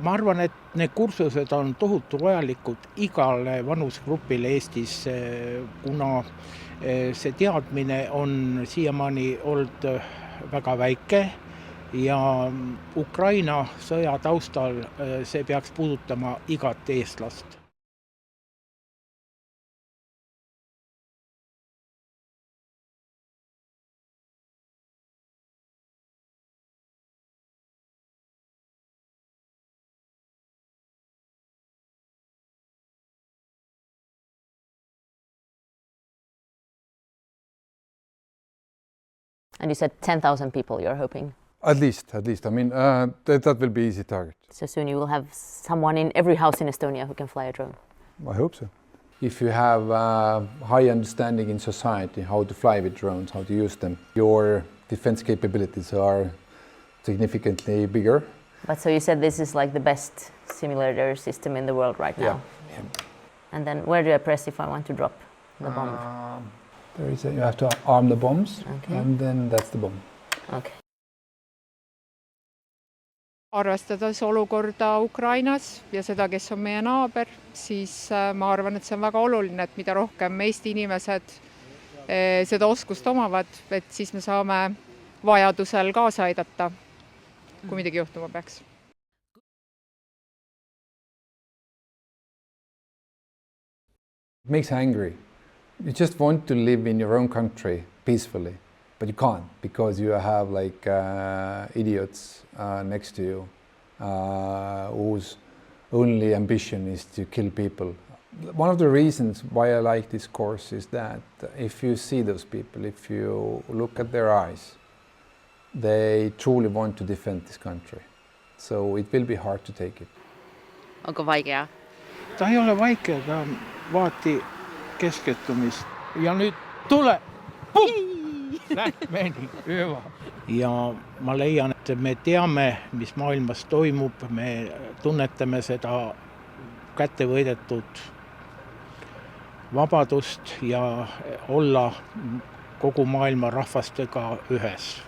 Ma arvan, et need kursused on tohutu vajalikud igale vanusgrupile Eestis, kuna see teadmine on siiamaani olnud väga väike ja Ukraina sõja taustal see peaks puudutama igat eestlast. And you said 10,000 people you're hoping. At least. I mean, that will be easy target. So soon you will have someone in every house in Estonia who can fly a drone. I hope so. If you have high understanding in society how to fly with drones, how to use them, your defense capabilities are significantly bigger. But so you said this is like the best simulator system in the world right now. Yeah. And then where do I press if I want to drop the bomb? You have to arm the bombs, Okay. and then that's the bomb. Okay. Arvestades olukorda Ukrainas ja seda, kes on meie naaber, siis ma arvan, et see on väga oluline, et mida rohkem Eesti inimesed seda oskust omavad, et siis me saame vajadusel kaasa aidata, kui midagi juhtuma peaks. It makes angry. You just want to live in your own country peacefully, but you can't because you have like idiots next to you whose only ambition is to kill people. One of the reasons why I like this course is that if you see those people, if you look at their eyes, they truly want to defend this country. So it will be hard to take it. Onko vaikea? Ta ei ole vaike, ta vaati keskettumist. Ja nüüd tule! Lähmeni hüva. Ja ma leian, et me teame, mis maailmas toimub, me tunnetame seda kätte võidetud vabadust ja olla kogu maailma rahvastega ühes.